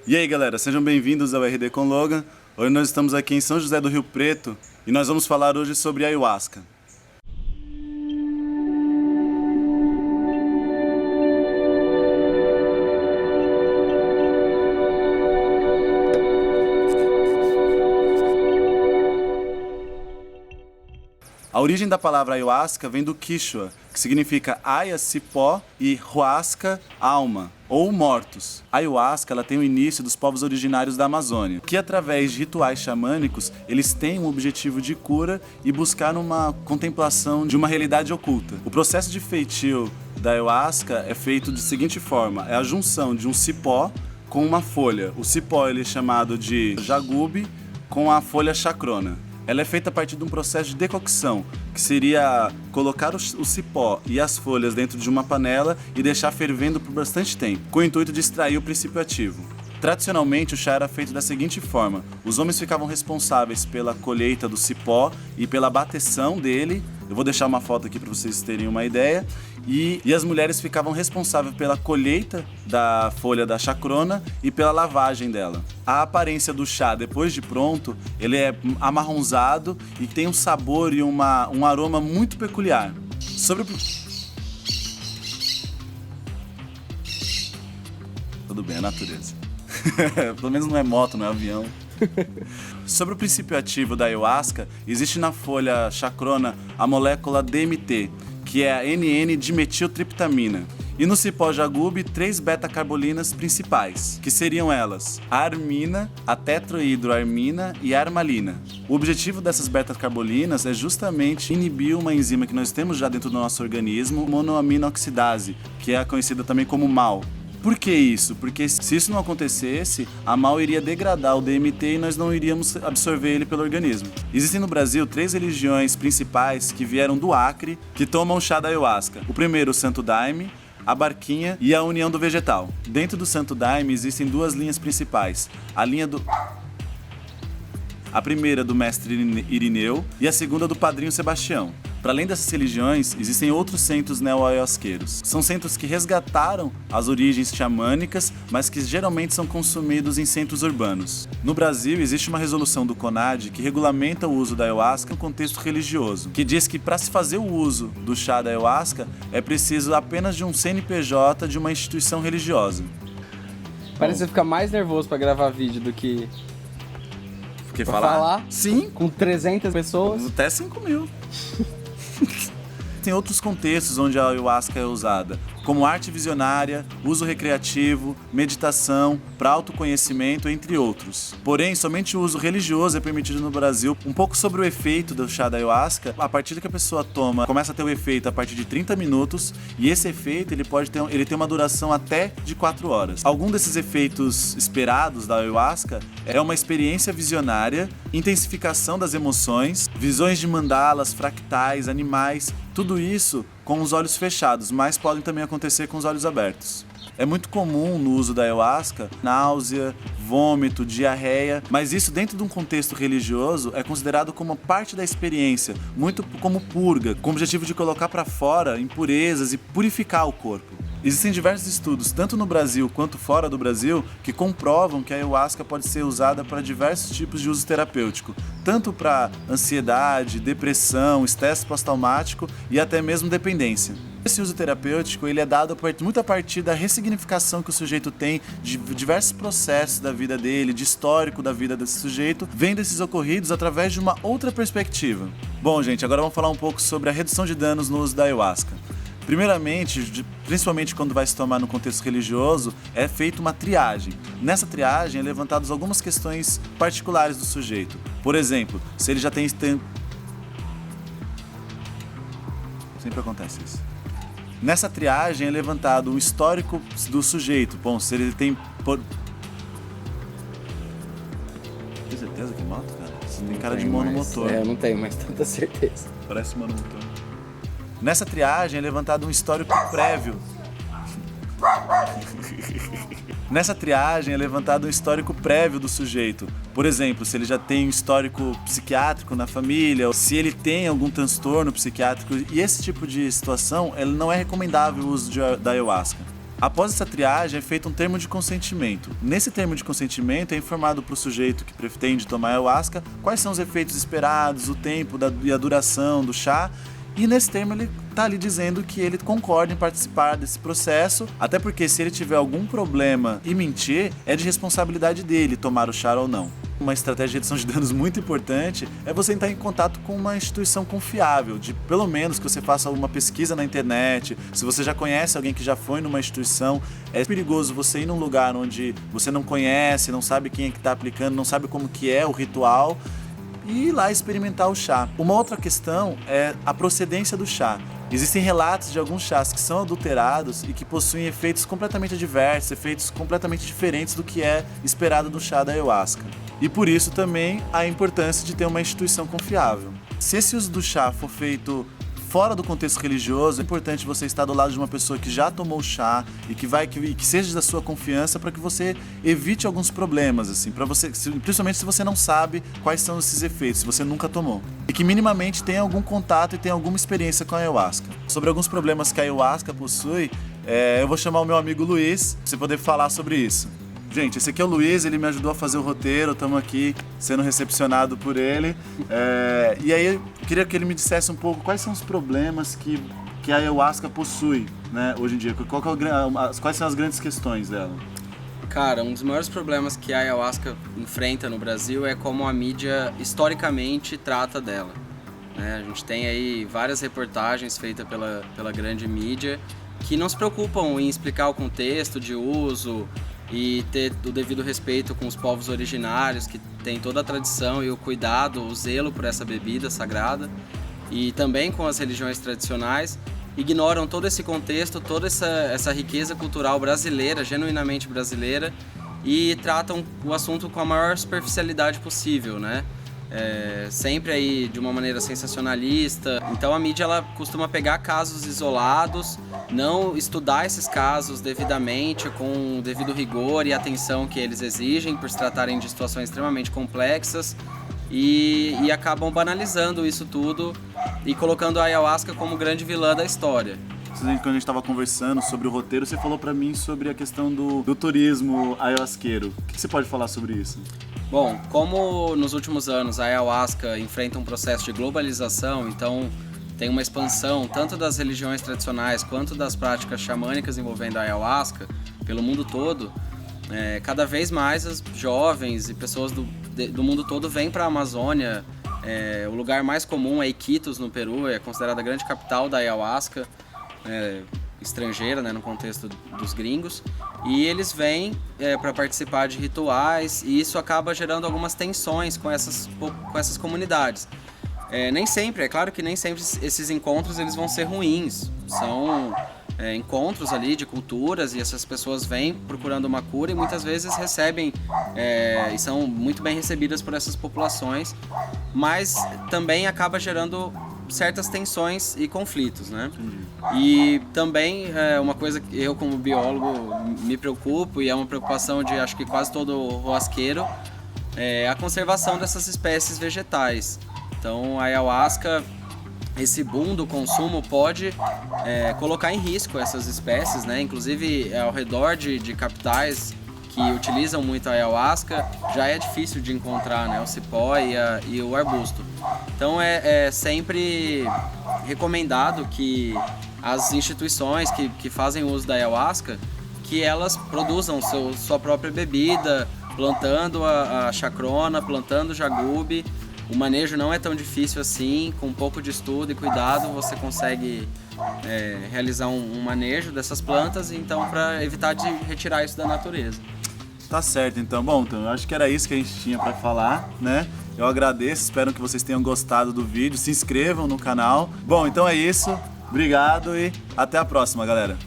E aí galera, sejam bem-vindos ao RD com Logan. Hoje nós estamos aqui em São José do Rio Preto e nós vamos falar hoje sobre ayahuasca. A origem da palavra ayahuasca vem do Quichua, que significa aya, cipó, e huasca, alma, ou mortos. A ayahuasca ela tem o início dos povos originários da Amazônia, que através de rituais xamânicos, eles têm um objetivo de cura e buscar uma contemplação de uma realidade oculta. O processo de feitio da ayahuasca é feito de seguinte forma, é a junção de um cipó com uma folha. O cipó ele é chamado de jagube com a folha chacrona. Ela é feita a partir de um processo de decocção, que seria colocar o cipó e as folhas dentro de uma panela e deixar fervendo por bastante tempo, com o intuito de extrair o princípio ativo. Tradicionalmente, o chá era feito da seguinte forma: os homens ficavam responsáveis pela colheita do cipó e pela bateção dele. Eu vou deixar uma foto aqui para vocês terem uma ideia. E as mulheres ficavam responsáveis pela colheita da folha da chacrona e pela lavagem dela. A aparência do chá, depois de pronto, ele é amarronzado e tem um sabor e um aroma muito peculiar. Tudo bem, é a natureza. Pelo menos não é moto, não é avião. Sobre o princípio ativo da ayahuasca, existe na folha chacrona a molécula DMT, que é a NN-dimetiltriptamina. E no cipó jagube, 3 beta-carbolinas principais, que seriam elas a armina, a tetrohidroarmina e a armalina. O objetivo dessas beta-carbolinas é justamente inibir uma enzima que nós temos já dentro do nosso organismo, monoaminoxidase, que é conhecida também como MAO. Por que isso? Porque se isso não acontecesse, a MAO iria degradar o DMT e nós não iríamos absorver ele pelo organismo. Existem no Brasil 3 religiões principais que vieram do Acre, que tomam chá da ayahuasca. O primeiro, o Santo Daime, a Barquinha e a União do Vegetal. Dentro do Santo Daime existem 2 linhas principais. A primeira do mestre Irineu e a segunda do padrinho Sebastião. Para além dessas religiões, existem outros centros neo-ayahuasqueiros. São centros que resgataram as origens xamânicas, mas que geralmente são consumidos em centros urbanos. No Brasil, existe uma resolução do CONAD que regulamenta o uso da ayahuasca no contexto religioso, que diz que para se fazer o uso do chá da ayahuasca é preciso apenas de um CNPJ de uma instituição religiosa. Parece que você fica mais nervoso para gravar vídeo do que... Porque falar? Sim. Com 300 pessoas? Até 5.000. Tem outros contextos onde a ayahuasca é usada, como arte visionária, uso recreativo, meditação, para autoconhecimento, entre outros. Porém, somente o uso religioso é permitido no Brasil. Um pouco sobre o efeito do chá da ayahuasca: a partir que a pessoa toma, começa a ter o efeito a partir de 30 minutos, e esse efeito ele tem uma duração até de 4 horas. Algum desses efeitos esperados da ayahuasca é uma experiência visionária, intensificação das emoções, visões de mandalas, fractais, animais, tudo isso com os olhos fechados, mas podem também acontecer com os olhos abertos. É muito comum no uso da ayahuasca náusea, vômito, diarreia, mas isso dentro de um contexto religioso é considerado como parte da experiência, muito como purga, com o objetivo de colocar para fora impurezas e purificar o corpo. Existem diversos estudos, tanto no Brasil quanto fora do Brasil, que comprovam que a ayahuasca pode ser usada para diversos tipos de uso terapêutico, tanto para ansiedade, depressão, estresse pós-traumático e até mesmo dependência. Esse uso terapêutico ele é dado muito a partir da ressignificação que o sujeito tem de diversos processos da vida dele, de histórico da vida desse sujeito, vendo esses ocorridos através de uma outra perspectiva. Bom, gente, agora vamos falar um pouco sobre a redução de danos no uso da ayahuasca. Primeiramente, principalmente quando vai se tomar no contexto religioso, é feita uma triagem. Nessa triagem é levantadas algumas questões particulares do sujeito. Por exemplo, se ele já tem... Sempre acontece isso. Nessa triagem é levantado um histórico do sujeito. Bom, se ele tem... Tem certeza que é moto, cara? Você tem cara de monomotor. Eu não tenho mais tanta certeza. Parece monomotor. Nessa triagem é levantado um histórico prévio. Nessa triagem é levantado um histórico prévio do sujeito. Por exemplo, se ele já tem um histórico psiquiátrico na família, ou se ele tem algum transtorno psiquiátrico, e esse tipo de situação, não é recomendável o uso da ayahuasca. Após essa triagem é feito um termo de consentimento. Nesse termo de consentimento é informado para o sujeito que pretende tomar ayahuasca quais são os efeitos esperados, o tempo e a duração do chá. E nesse termo ele está ali dizendo que ele concorda em participar desse processo, até porque se ele tiver algum problema e mentir, é de responsabilidade dele tomar o chá ou não. Uma estratégia de redução de danos muito importante é você entrar em contato com uma instituição confiável, de pelo menos que você faça uma pesquisa na internet. Se você já conhece alguém que já foi numa instituição, é perigoso você ir num lugar onde você não conhece, não sabe quem é que está aplicando, não sabe como que é o ritual, e ir lá experimentar o chá. Uma outra questão é a procedência do chá. Existem relatos de alguns chás que são adulterados e que possuem efeitos completamente adversos, efeitos completamente diferentes do que é esperado do chá da ayahuasca. E por isso também a importância de ter uma instituição confiável. Se esse uso do chá for feito fora do contexto religioso, é importante você estar do lado de uma pessoa que já tomou chá e que seja da sua confiança, para que você evite alguns problemas, assim, para você, principalmente se você não sabe quais são esses efeitos, se você nunca tomou. E que minimamente tenha algum contato e tenha alguma experiência com a ayahuasca. Sobre alguns problemas que a ayahuasca possui, eu vou chamar o meu amigo Luiz para você poder falar sobre isso. Gente, esse aqui é o Luiz, ele me ajudou a fazer o roteiro, estamos aqui sendo recepcionado por ele. E aí eu queria que ele me dissesse um pouco quais são os problemas que a ayahuasca possui, né, hoje em dia. Quais são as grandes questões dela? Cara, um dos maiores problemas que a ayahuasca enfrenta no Brasil é como a mídia historicamente trata dela. A gente tem aí várias reportagens feitas pela grande mídia que não se preocupam em explicar o contexto de uso e ter o devido respeito com os povos originários, que tem toda a tradição e o cuidado, o zelo por essa bebida sagrada, e também com as religiões tradicionais, ignoram todo esse contexto, toda essa riqueza cultural brasileira, genuinamente brasileira, e tratam o assunto com a maior superficialidade possível, né? Sempre aí de uma maneira sensacionalista. Então a mídia ela costuma pegar casos isolados, não estudar esses casos devidamente, com o devido rigor e atenção que eles exigem, por se tratarem de situações extremamente complexas, e acabam banalizando isso tudo e colocando a ayahuasca como grande vilã da história. Quando a gente estava conversando sobre o roteiro, você falou para mim sobre a questão do turismo ayahuasqueiro. O que você pode falar sobre isso? Bom, como nos últimos anos a ayahuasca enfrenta um processo de globalização, então tem uma expansão tanto das religiões tradicionais quanto das práticas xamânicas envolvendo a ayahuasca pelo mundo todo, cada vez mais os jovens e pessoas do mundo todo vêm para a Amazônia. O lugar mais comum é Iquitos, no Peru, é considerada a grande capital da ayahuasca estrangeira, né, no contexto dos gringos, e eles vêm para participar de rituais, e isso acaba gerando algumas tensões com essas comunidades. Nem sempre, é claro que nem sempre esses encontros eles vão ser ruins, são encontros ali de culturas, e essas pessoas vêm procurando uma cura e muitas vezes recebem e são muito bem recebidas por essas populações, mas também acaba gerando certas tensões e conflitos, né? E também uma coisa que eu como biólogo me preocupo, e é uma preocupação de acho que quase todo roasqueiro, é a conservação dessas espécies vegetais. Então a ayahuasca, esse boom do consumo pode colocar em risco essas espécies, né? Inclusive ao redor de capitais que utilizam muito a ayahuasca, já é difícil de encontrar, né, o cipó e o arbusto. Então é sempre recomendado que as instituições que fazem uso da ayahuasca, que elas produzam sua própria bebida, plantando a chacrona, plantando o jagube. O manejo não é tão difícil assim, com um pouco de estudo e cuidado você consegue realizar um manejo dessas plantas, então para evitar de retirar isso da natureza. Tá certo, então. Bom, então eu acho que era isso que a gente tinha para falar, né? Eu agradeço, espero que vocês tenham gostado do vídeo, se inscrevam no canal. Bom, então é isso. Obrigado e até a próxima, galera.